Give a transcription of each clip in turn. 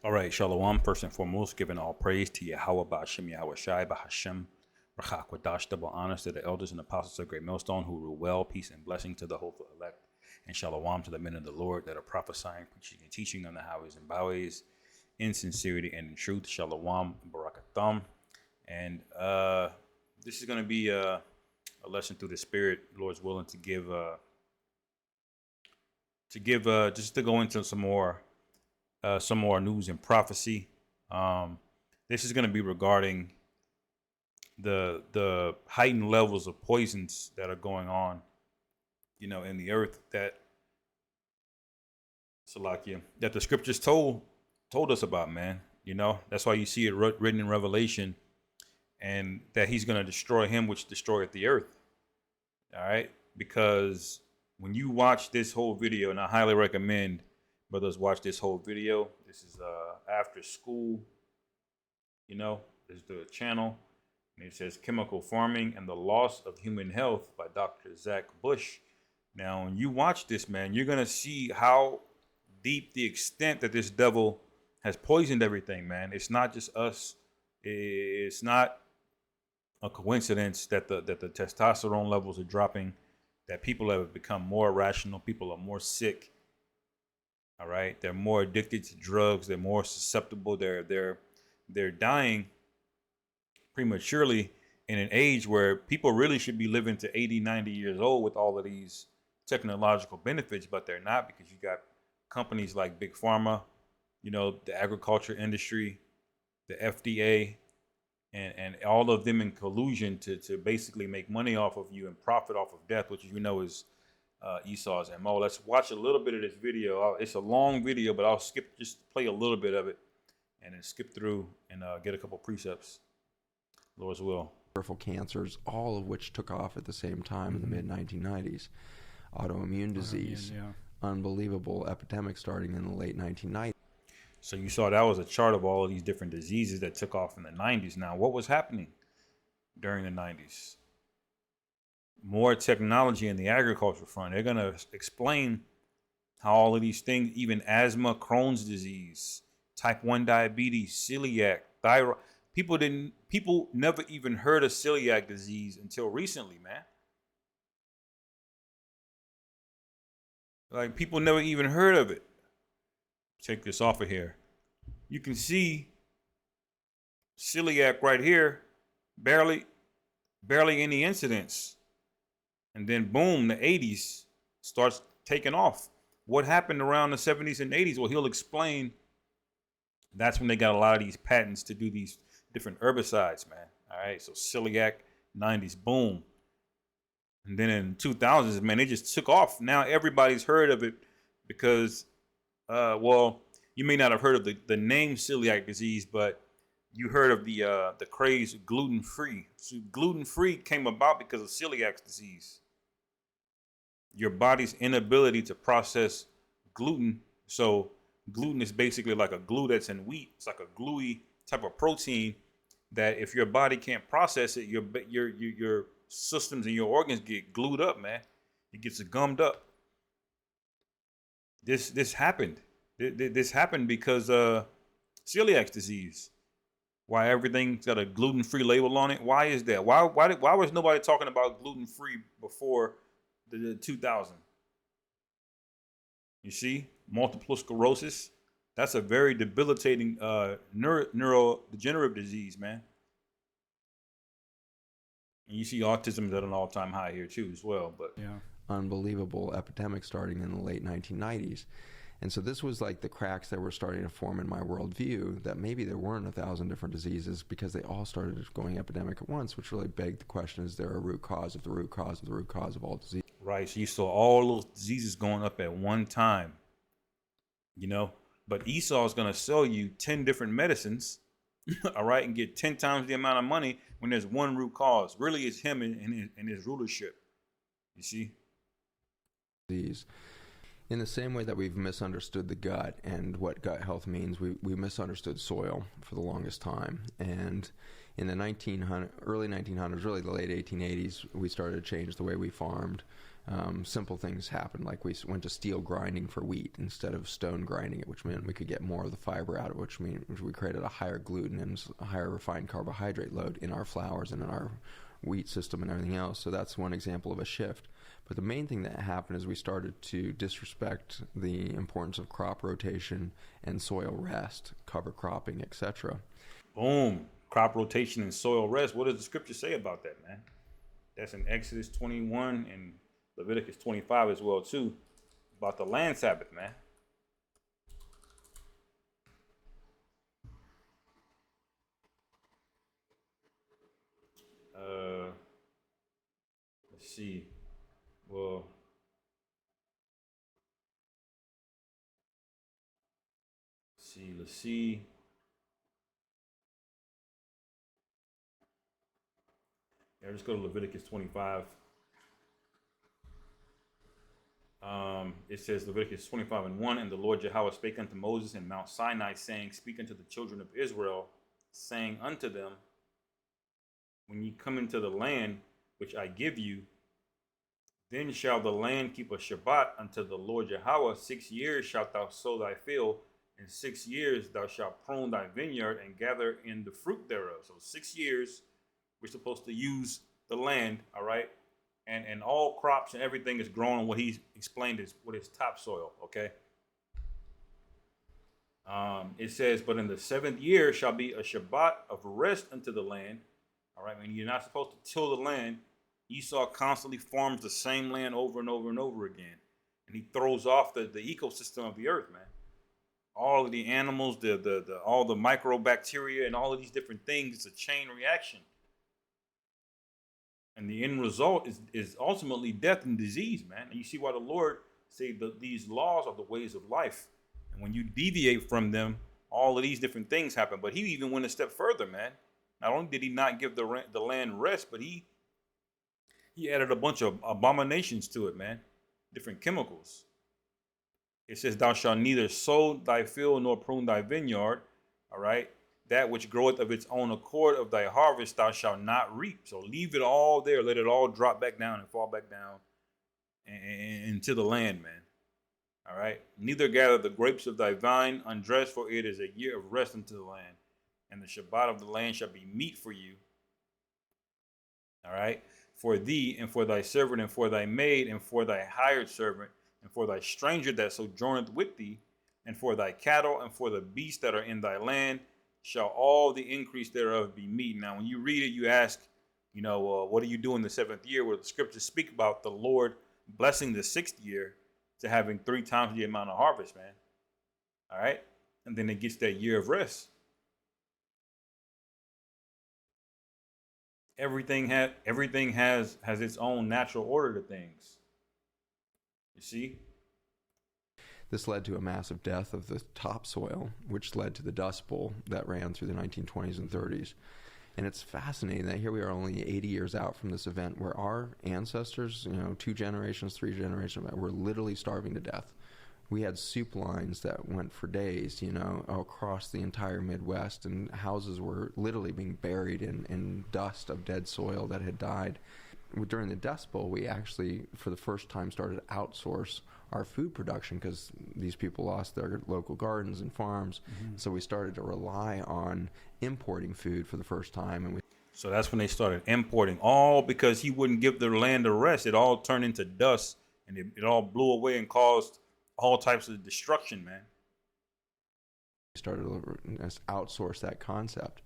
All right, Shalom. First and foremost, giving all praise to Yahweh, Ba'ashem, Yahweh Shai, Ba'Hashem, Rachak, Wadash, double honors to the elders and apostles of Great Millstone who rule well, peace and blessing to the hopeful elect, and Shalom to the men of the Lord that are prophesying, preaching, and teaching on the highways and byways in sincerity and in truth. Shalom and Barakatham. And this is going to be a lesson through the Spirit, Lord's willing, to give just to go into some more news and prophecy. This is going to be regarding the heightened levels of poisons that are going on, in the earth that Salakia, that the scriptures told us about, man. That's why you see it written in Revelation, and that he's going to destroy him which destroyeth the earth. All right, because when you watch this whole video, and I highly recommend brothers watch this whole video. This is after school, this is the channel, and it says Chemical Farming and the Loss of Human Health by Dr. Zach Bush. Now, when you watch this, man, you're going to see how deep the extent that this devil has poisoned everything, man. It's not just us. It's not a coincidence that the testosterone levels are dropping, that people have become more irrational, people are more sick. All right, they're more addicted to drugs. They're more susceptible. They're dying prematurely in an age where people really should be living to 80, 90 years old with all of these technological benefits, but they're not, because you got companies like Big Pharma, the agriculture industry, the FDA, and all of them in collusion to basically make money off of you and profit off of death, which is Esau's MO. Let's watch a little bit of this video. It's a long video, but I'll just play a little bit of it and then skip through and get a couple precepts. Lord's will. Peripheral cancers, all of which took off at the same time in the mid-1990s. Autoimmune disease, unbelievable epidemic starting in the late 1990s. So you saw that was a chart of all of these different diseases that took off in the 90s. Now, what was happening during the 90s? More technology in the agriculture front. They're going to explain how all of these things, even asthma, Crohn's disease, type 1 diabetes, celiac, thyroid. People never even heard of celiac disease until recently, man. Like, people never even heard of it. Take this off of here. You can see celiac right here, barely any incidents. And then boom, the 80s starts taking off. What happened around the 70s and 80s? Well, he'll explain. That's when they got a lot of these patents to do these different herbicides, man. All right, so celiac, 90s, boom. And then in 2000s, man, they just took off. Now everybody's heard of it because, you may not have heard of the name celiac disease, but you heard of the craze gluten-free. So gluten-free came about because of celiac disease. Your body's inability to process gluten. So gluten is basically like a glue that's in wheat. It's like a gluey type of protein that if your body can't process it, your systems and your organs get glued up, man. It gets gummed up. This happened. This happened because celiac disease. Why everything's got a gluten-free label on it? Why is that? Why was nobody talking about gluten-free before the 2000? You see, multiple sclerosis. That's a very debilitating neurodegenerative disease, man. And you see autism is at an all-time high here too, as well. But yeah, unbelievable epidemic starting in the late 1990s. And so this was like the cracks that were starting to form in my worldview, that maybe there weren't 1,000 different diseases because they all started going epidemic at once, which really begged the question, is there a root cause of the root cause of the root cause of all disease? Right, so you saw all those diseases going up at one time, But Esau is going to sell you 10 different medicines, all right, and get 10 times the amount of money when there's one root cause. Really, it's him and his rulership, you see? Disease. In the same way that we've misunderstood the gut and what gut health means, we misunderstood soil for the longest time. And in the early 1900s, really the late 1880s, we started to change the way we farmed. Simple things happened, like we went to steel grinding for wheat instead of stone grinding it, which meant we could get more of the fiber out of it, which means we created a higher gluten and a higher refined carbohydrate load in our flours and in our wheat system and everything else. So that's one example of a shift. But the main thing that happened is we started to disrespect the importance of crop rotation and soil rest, cover cropping, etc. Boom. Crop rotation and soil rest. What does the scripture say about that, man? That's in Exodus 21 and Leviticus 25 as well, too, about the land Sabbath, man. Let's see. Well, let's see. Yeah, let's go to Leviticus 25. It says Leviticus 25 and 1, and the Lord Yahweh spake unto Moses in Mount Sinai, saying, Speak unto the children of Israel, saying unto them, When ye come into the land which I give you, then shall the land keep a Shabbat unto the Lord Yahweh. 6 years shalt thou sow thy field, and 6 years thou shalt prune thy vineyard and gather in the fruit thereof. So 6 years we're supposed to use the land, all right? And all crops and everything is grown on what he explained is what is topsoil, okay? It says, but in the 7th year shall be a Shabbat of rest unto the land, all right? I mean, you're not supposed to till the land. Esau constantly farms the same land over and over and over again. And he throws off the ecosystem of the earth, man. All of the animals, all the microbacteria and all of these different things, it's a chain reaction. And the end result is ultimately death and disease, man. And you see why the Lord say that these laws are the ways of life. And when you deviate from them, all of these different things happen. But he even went a step further, man. Not only did he not give the land rest, but he added a bunch of abominations to it, man. Different chemicals. It says, thou shalt neither sow thy field nor prune thy vineyard, all right? That which groweth of its own accord of thy harvest thou shalt not reap. So leave it all there. Let it all drop back down and fall back down into the land, man. All right. Neither gather the grapes of thy vine undressed, for it is a year of rest unto the land. And the Shabbat of the land shall be meat for you. All right. For thee and for thy servant and for thy maid and for thy hired servant and for thy stranger that sojourneth with thee and for thy cattle and for the beasts that are in thy land shall all the increase thereof be meat. Now, when you read it, you ask, what do you do in the 7th year? Where the scriptures speak about the Lord blessing the 6th year to having 3 times the amount of harvest, man. All right. And then it gets that year of rest. Everything has its own natural order to things. You see? This led to a massive death of the topsoil, which led to the Dust Bowl that ran through the 1920s and 30s. And it's fascinating that here we are only 80 years out from this event where our ancestors, 2 generations, 3 generations, were literally starving to death. We had soup lines that went for days, across the entire Midwest, and houses were literally being buried in dust of dead soil that had died. During the Dust Bowl, we actually, for the first time, started to outsource our food production because these people lost their local gardens and farms. Mm-hmm. So we started to rely on importing food for the first time. So that's when they started importing, all because he wouldn't give their land a rest. It all turned into dust, and it all blew away and caused all types of destruction, man. We started to outsource that concept.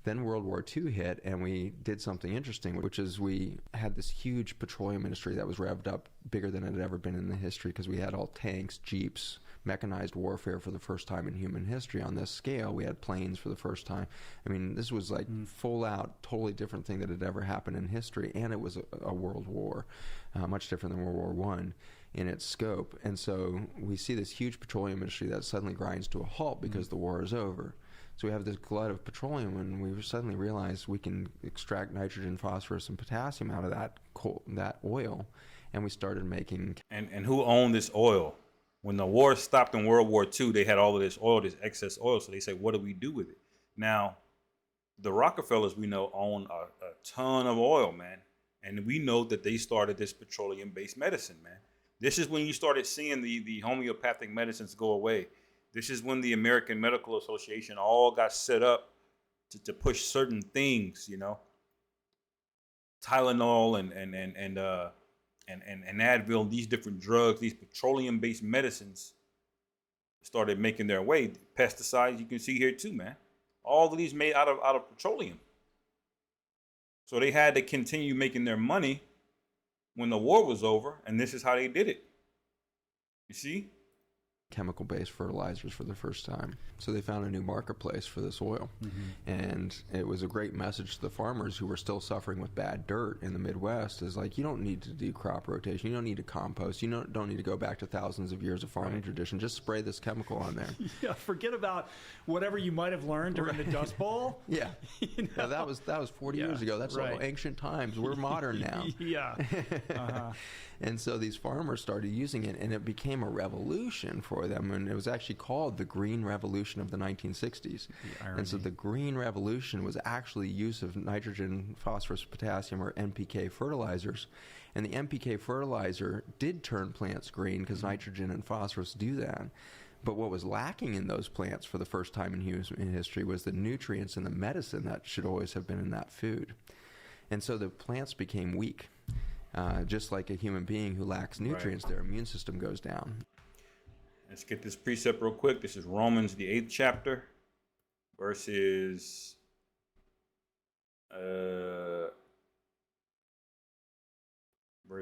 Then World War II hit, and we did something interesting, which is we had this huge petroleum industry that was revved up bigger than it had ever been in the history because we had all tanks, jeeps, mechanized warfare for the first time in human history on this scale. We had planes for the first time. I mean, this was like full out, totally different thing that had ever happened in history, and it was a world war, much different than World War I in its scope. And so we see this huge petroleum industry that suddenly grinds to a halt because the war is over. So we have this glut of petroleum, and we suddenly realize we can extract nitrogen, phosphorus, and potassium out of that oil, and we started making. And who owned this oil? When the war stopped in World War II, they had all of this oil, this excess oil. So they said, what do we do with it? Now, the Rockefellers we know own a ton of oil, man. And we know that they started this petroleum-based medicine, man. This is when you started seeing the homeopathic medicines go away. This is when the American Medical Association all got set up to push certain things, you know, Tylenol and Advil, these different drugs, these petroleum-based medicines started making their way. Pesticides, you can see here too, man. All of these made out of petroleum. So they had to continue making their money when the war was over, and this is how they did it. You see? Chemical-based fertilizers for the first time. So they found a new marketplace for this oil. And it was a great message to the farmers who were still suffering with bad dirt in the Midwest. Is like, you don't need to do crop rotation. You don't need to compost. You don't need to go back to thousands of years of farming tradition. Just spray this chemical on there. Yeah, forget about whatever you might have learned during the Dust Bowl. Yeah. Yeah, that was 40 years ago. That's all ancient times. We're modern now. Yeah. And so these farmers started using it, and it became a revolution for them. And it was actually called the Green Revolution of the 1960s. And so the Green Revolution was actually use of nitrogen, phosphorus, potassium, or NPK fertilizers. And the NPK fertilizer did turn plants green because nitrogen and phosphorus do that. But what was lacking in those plants for the first time in history was the nutrients and the medicine that should always have been in that food. And so the plants became weak. Just like a human being who lacks nutrients, their immune system goes down. Let's get this precept real quick. This is Romans, the 8th chapter, verses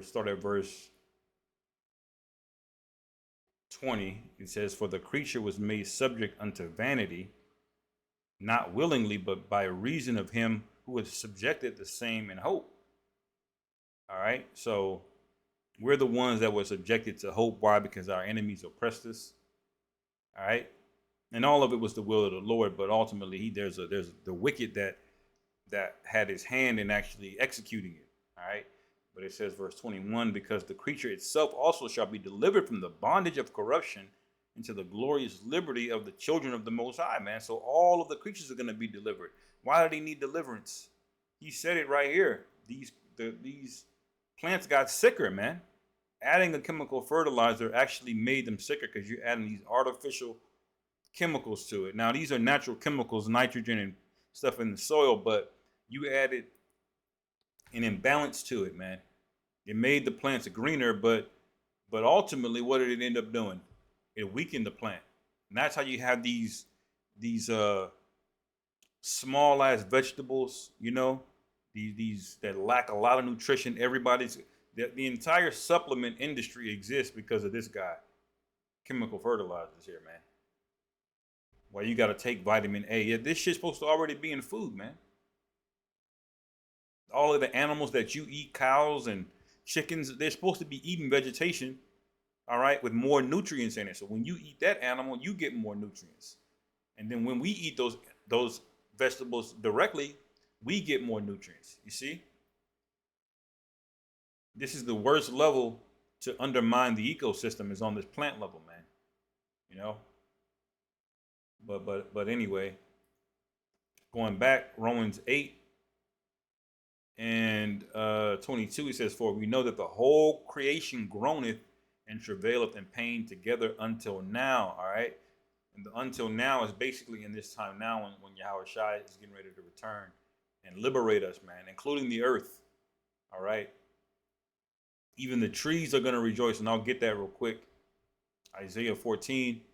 start at verse 20. It says, "For the creature was made subject unto vanity, not willingly, but by reason of him who was subjected the same in hope." All right, so we're the ones that were subjected to hope. Why? Because our enemies oppressed us. All right, and all of it was the will of the Lord. But ultimately, there's the wicked that had his hand in actually executing it. All right, but it says, verse 21, "Because the creature itself also shall be delivered from the bondage of corruption into the glorious liberty of the children of the Most High." Man, so all of the creatures are going to be delivered. Why do they need deliverance? He said it right here. These plants got sicker, man. Adding a chemical fertilizer actually made them sicker because you're adding these artificial chemicals to it. Now, these are natural chemicals, nitrogen and stuff in the soil, but you added an imbalance to it, man. It made the plants greener, but ultimately, what did it end up doing? It weakened the plant. And that's how you have these small ass vegetables, you know, these that lack a lot of nutrition. The entire supplement industry exists because of this guy. Chemical fertilizers here, man. Why you got to take vitamin A? Yeah, this shit's supposed to already be in food, man. All of the animals that you eat, cows and chickens, they're supposed to be eating vegetation, all right, with more nutrients in it. So when you eat that animal, you get more nutrients. And then when we eat those vegetables directly, we get more nutrients. You see? This is the worst level to undermine the ecosystem, is on this plant level, man. You know? But anyway, going back, Romans 8 and 22, it says, "For we know that the whole creation groaneth and travaileth in pain together until now." All right? And the until now is basically in this time now when Yahweh Shai is getting ready to return and liberate us, man, including the earth. All right? Even the trees are going to rejoice, and I'll get that real quick. Isaiah 14.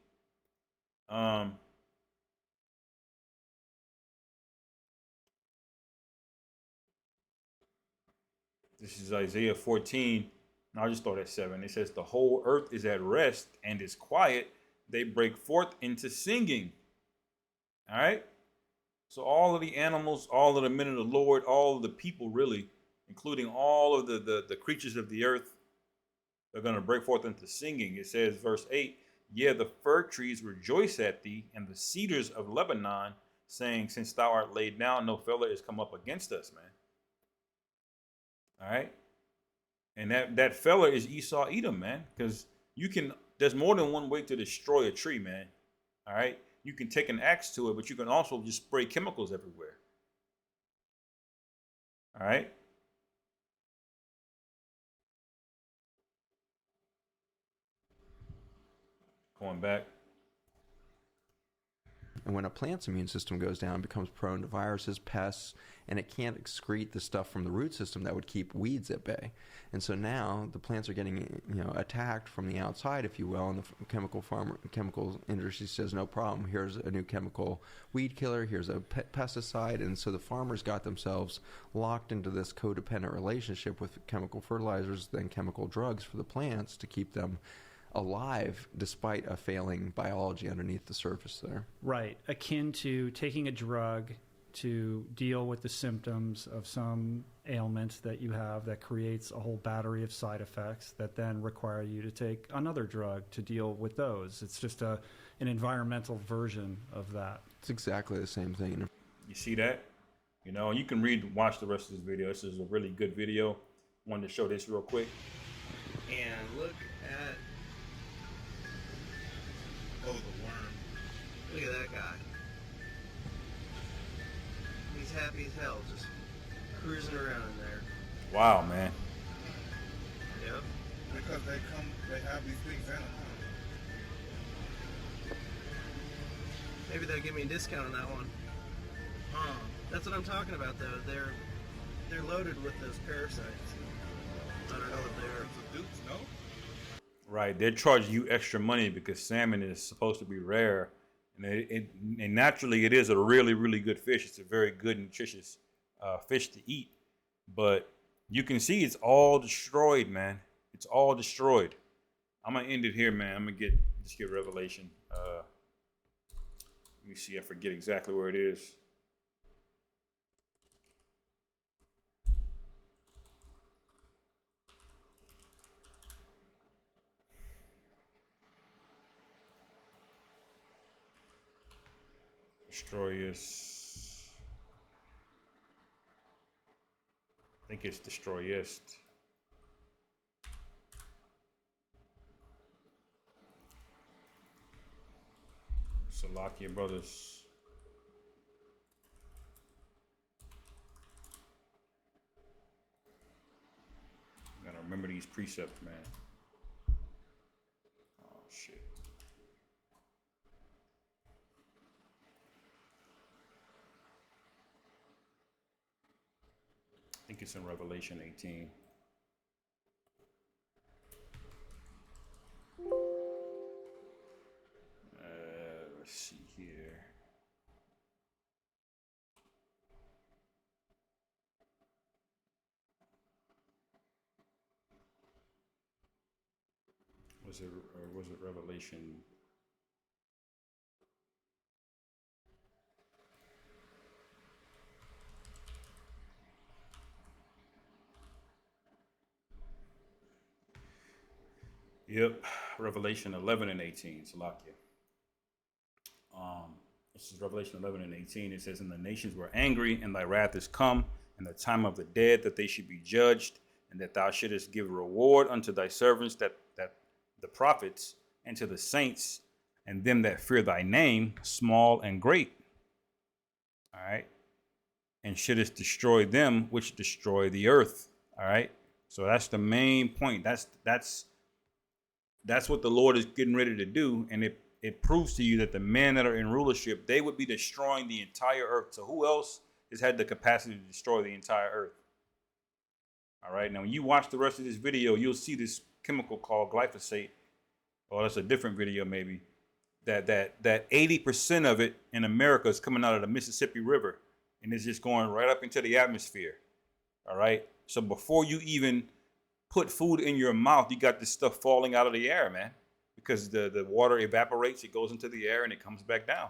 This is Isaiah 14. And I'll just start at 7. It says, "The whole earth is at rest and is quiet. They break forth into singing." All right? So all of the animals, all of the men of the Lord, all of the people really, including all of the creatures of the earth, they're going to break forth into singing. It says, verse 8, "Yea, the fir trees rejoice at thee, and the cedars of Lebanon, saying, Since thou art laid down, no fellow is come up against us," man. All right? And that fella is Esau Edom, man, because there's more than one way to destroy a tree, man. All right? You can take an axe to it, but you can also just spray chemicals everywhere. All right? Going back. And when a plant's immune system goes down, it becomes prone to viruses, pests, and it can't excrete the stuff from the root system that would keep weeds at bay. And so now the plants are getting, attacked from the outside, if you will, and the chemical industry says, no problem, here's a new chemical weed killer, here's a pesticide. And so the farmers got themselves locked into this codependent relationship with chemical fertilizers, then chemical drugs for the plants to keep them alive despite a failing biology underneath the surface there. Right. Akin to taking a drug to deal with the symptoms of some ailment that you have that creates a whole battery of side effects that then require you to take another drug to deal with those. It's just an environmental version of that. It's exactly the same thing. You see that? And you can watch the rest of this video. This is a really good video. Wanted to show this real quick. And look at the worm. Look at that guy. He's happy as hell, just cruising around in there. Wow, man. Yep. Because they have these things in them. Maybe they'll give me a discount on that one. That's what I'm talking about, though. They're loaded with those parasites. I don't know what they are. It's a dupes, no? Right, they're charging you extra money because salmon is supposed to be rare, and naturally it is a really, really good fish. It's a very good, nutritious fish to eat, but you can see it's all destroyed, man. It's all destroyed. I'm gonna end it here, man. I'm gonna just get Revelation. Let me see. I forget exactly where it is. Destroyest. I think it's destroyest. Salakia brothers. Gotta remember these precepts, man. Oh shit. I think it's in Revelation 18. Let's see here. Was it Revelation? Yep, Revelation 11 and 18, Salakia. This is Revelation 11 and 18. It says, and the nations were angry, and thy wrath is come, and the time of the dead, that they should be judged, and that thou shouldest give reward unto thy servants, that the prophets, and to the saints, and them that fear thy name, small and great. All right. And shouldest destroy them which destroy the earth. All right. So that's the main point. That's what the Lord is getting ready to do. And it proves to you that the men that are in rulership, they would be destroying the entire earth. So who else has had the capacity to destroy the entire earth? All right. Now, when you watch the rest of this video, you'll see this chemical called glyphosate. Well, that's a different video, maybe. That 80% of it in America is coming out of the Mississippi River, and it's just going right up into the atmosphere. All right. So before you even put food in your mouth, you got this stuff falling out of the air, man, because the water evaporates, it goes into the air, and it comes back down.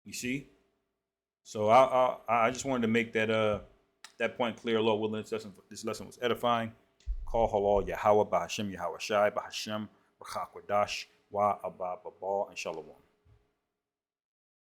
You see? So I just wanted to make that point clear. Lord willing, this lesson was edifying. Call halal Yahweh, Bahashem Yahweh Shai, Bahashem Rachak Wadash, Wa Abba Babal, and Shalom.